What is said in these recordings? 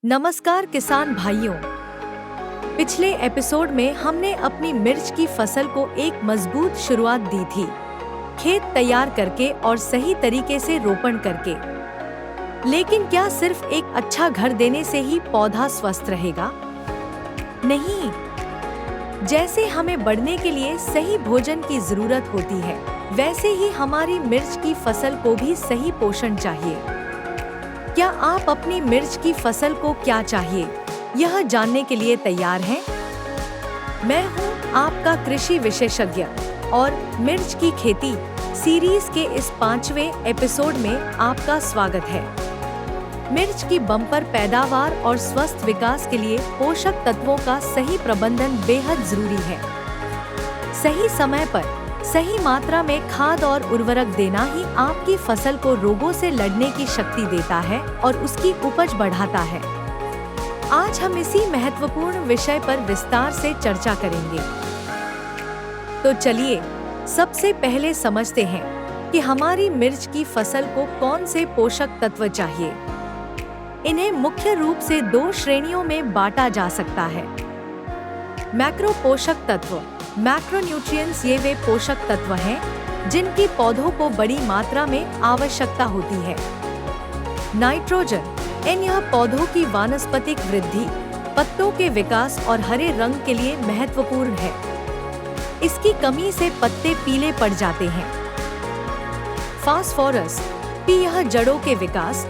नमस्कार किसान भाइयों। पिछले एपिसोड में हमने अपनी मिर्च की फसल को एक मजबूत शुरुआत दी थी, खेत तैयार करके और सही तरीके से रोपण करके। लेकिन क्या सिर्फ एक अच्छा घर देने से ही पौधा स्वस्थ रहेगा? नहीं। जैसे हमें बढ़ने के लिए सही भोजन की जरूरत होती है, वैसे ही हमारी मिर्च की फसल को भी सही पोषण चाहिए। क्या आप अपनी मिर्च की फसल को क्या चाहिए, यह जानने के लिए तैयार हैं? मैं हूं आपका कृषि विशेषज्ञ और मिर्च की खेती सीरीज के इस 5वें एपिसोड में आपका स्वागत है। मिर्च की बम्पर पैदावार और स्वस्थ विकास के लिए पोषक तत्वों का सही प्रबंधन बेहद जरूरी है। सही समय पर सही मात्रा में खाद और उर्वरक देना ही आपकी फसल को रोगों से लड़ने की शक्ति देता है और उसकी उपज बढ़ाता है। आज हम इसी महत्वपूर्ण विषय पर विस्तार से चर्चा करेंगे। तो चलिए सबसे पहले समझते हैं कि हमारी मिर्च की फसल को कौन से पोषक तत्व चाहिए। इन्हें मुख्य रूप से 2 श्रेणियों में बांटा जा सकता है। मैक्रो पोषक तत्व, मैक्रोन्यूट्रिएंट्स, ये वे पोषक तत्व हैं जिनकी पौधों को बड़ी मात्रा में आवश्यकता होती है। नाइट्रोजन, यह पौधों की वानस्पतिक वृद्धि, पत्तों के विकास और हरे रंग के लिए महत्वपूर्ण है। इसकी कमी से पत्ते पीले पड़ जाते हैं। फास्फोरस, यह जड़ों के विकास,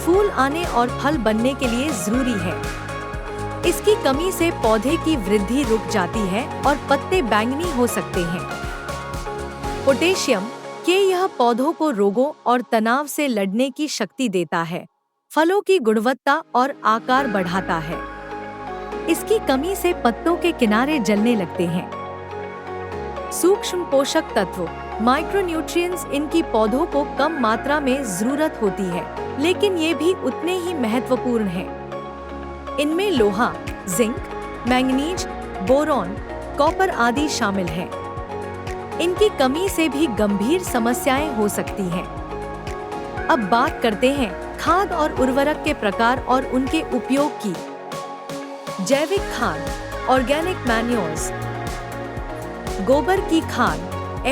फूल आने और फल बनने के लिए जरूरी है। इसकी कमी से पौधे की वृद्धि रुक जाती है और पत्ते बैंगनी हो सकते हैं। पोटेशियम, यह पौधों को रोगों और तनाव से लड़ने की शक्ति देता है, फलों की गुणवत्ता और आकार बढ़ाता है। इसकी कमी से पत्तों के किनारे जलने लगते हैं। सूक्ष्म पोषक तत्व, माइक्रोन्यूट्रिएंट्स, इनकी पौधों को कम मात्रा में जरूरत होती है, लेकिन ये भी उतने ही महत्वपूर्ण हैं। इनमें लोहा, जिंक, मैंगनीज, बोरॉन, कॉपर आदि शामिल हैं। इनकी कमी से भी गंभीर समस्याएं हो सकती हैं। अब बात करते हैं खाद और उर्वरक के प्रकार और उनके उपयोग की। जैविक खाद, ऑर्गेनिक मैन्योर्स, गोबर की खाद,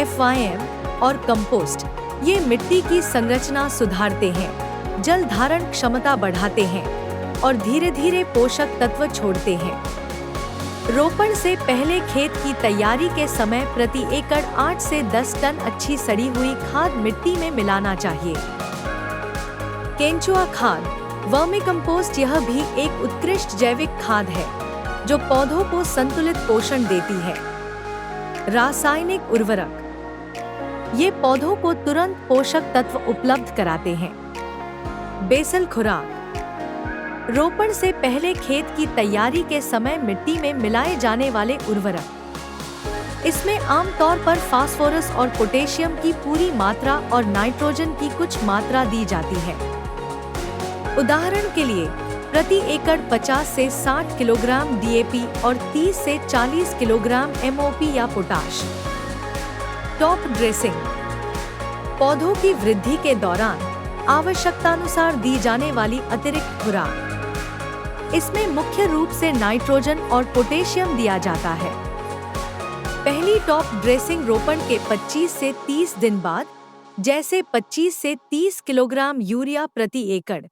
FYM और कंपोस्ट, ये मिट्टी की संरचना सुधारते हैं, जल धारण क्षमता बढ़ाते हैं और धीरे धीरे पोषक तत्व छोड़ते हैं। रोपण से पहले खेत की तैयारी के समय प्रति एकड़ 8 से 10 टन अच्छी सड़ी हुई खाद मिट्टी में मिलाना चाहिए। केंचुआ खाद, वर्मी कंपोस्ट, यह भी एक उत्कृष्ट जैविक खाद है जो पौधों को संतुलित पोषण देती है। रासायनिक उर्वरक, ये पौधों को तुरंत पोषक तत्व उपलब्ध कराते हैं। बेसल खुराक, रोपण से पहले खेत की तैयारी के समय मिट्टी में मिलाए जाने वाले उर्वरक। इसमें आमतौर पर फास्फोरस और पोटेशियम की पूरी मात्रा और नाइट्रोजन की कुछ मात्रा दी जाती है। उदाहरण के लिए प्रति एकड़ 50 से 60 किलोग्राम DAP और 30 से 40 किलोग्राम MOP या पोटाश। टॉप ड्रेसिंग, पौधों की वृद्धि के दौरान आवश्यकतानुसार दी जाने वाली अतिरिक्त खुराक। इसमें मुख्य रूप से नाइट्रोजन और पोटेशियम दिया जाता है। पहली टॉप ड्रेसिंग रोपण के 25 से 30 दिन बाद, जैसे 25 से 30 किलोग्राम यूरिया प्रति एकड़।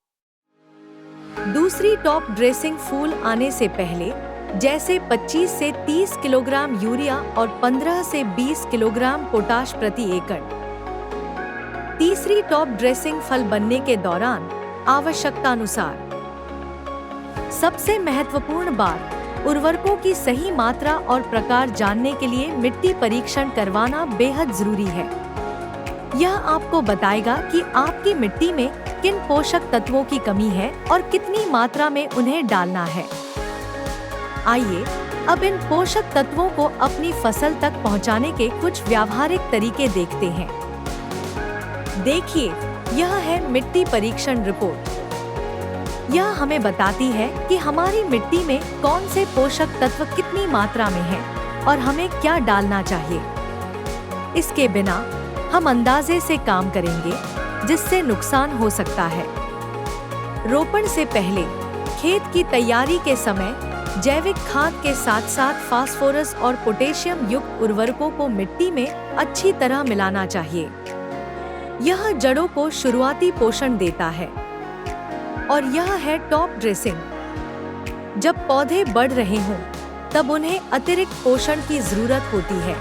दूसरी टॉप ड्रेसिंग फूल आने से पहले, जैसे 25 से 30 किलोग्राम यूरिया और 15 से 20 किलोग्राम पोटाश प्रति एकड़। तीसरी टॉप ड्रेसिंग फल बनने के दौरान आवश्यकतानुसार। सबसे महत्वपूर्ण बात, उर्वरकों की सही मात्रा और प्रकार जानने के लिए मिट्टी परीक्षण करवाना बेहद जरूरी है। यह आपको बताएगा कि आपकी मिट्टी में किन पोषक तत्वों की कमी है और कितनी मात्रा में उन्हें डालना है। आइए अब इन पोषक तत्वों को अपनी फसल तक पहुंचाने के कुछ व्यावहारिक तरीके देखते हैं। देखिए, यह है मिट्टी परीक्षण रिपोर्ट। यह हमें बताती है कि हमारी मिट्टी में कौन से पोषक तत्व कितनी मात्रा में हैं और हमें क्या डालना चाहिए। इसके बिना हम अंदाजे से काम करेंगे, जिससे नुकसान हो सकता है। रोपण से पहले खेत की तैयारी के समय जैविक खाद के साथ साथ फास्फोरस और पोटेशियम युक्त उर्वरकों को मिट्टी में अच्छी तरह मिलाना चाहिए। यह जड़ों को शुरुआती पोषण देता है। और यह है टॉप ड्रेसिंग। जब पौधे बढ़ रहे हों तब उन्हें अतिरिक्त पोषण की जरूरत होती है।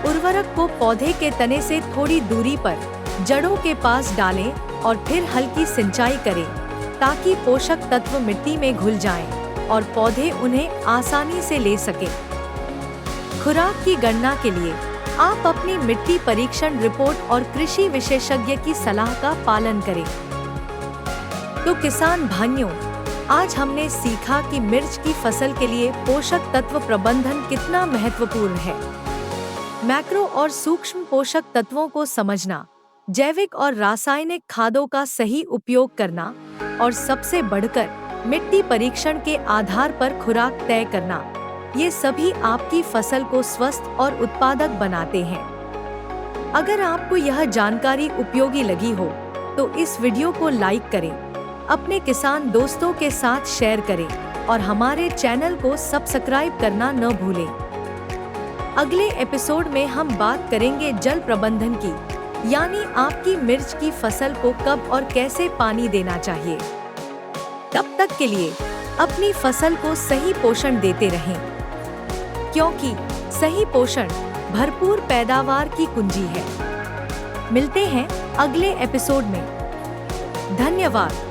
उर्वरक को पौधे के तने से थोड़ी दूरी पर जड़ों के पास डालें और फिर हल्की सिंचाई करें ताकि पोषक तत्व मिट्टी में घुल जाएं और पौधे उन्हें आसानी से ले सकें। खुराक की गणना के लिए आप अपनी मिट्टी परीक्षण रिपोर्ट और कृषि विशेषज्ञ की सलाह का पालन करें। तो किसान भाइयों, आज हमने सीखा कि मिर्च की फसल के लिए पोषक तत्व प्रबंधन कितना महत्वपूर्ण है। मैक्रो और सूक्ष्म पोषक तत्वों को समझना, जैविक और रासायनिक खादों का सही उपयोग करना और सबसे बढ़कर मिट्टी परीक्षण के आधार पर खुराक तय करना, ये सभी आपकी फसल को स्वस्थ और उत्पादक बनाते हैं। अगर आपको यह जानकारी उपयोगी लगी हो तो इस वीडियो को लाइक करें, अपने किसान दोस्तों के साथ शेयर करें और हमारे चैनल को सब्सक्राइब करना न भूलें। अगले एपिसोड में हम बात करेंगे जल प्रबंधन की, यानी आपकी मिर्च की फसल को कब और कैसे पानी देना चाहिए। तब तक के लिए अपनी फसल को सही पोषण देते रहें, क्योंकि सही पोषण भरपूर पैदावार की कुंजी है। मिलते हैं अगले एपिसोड में। धन्यवाद।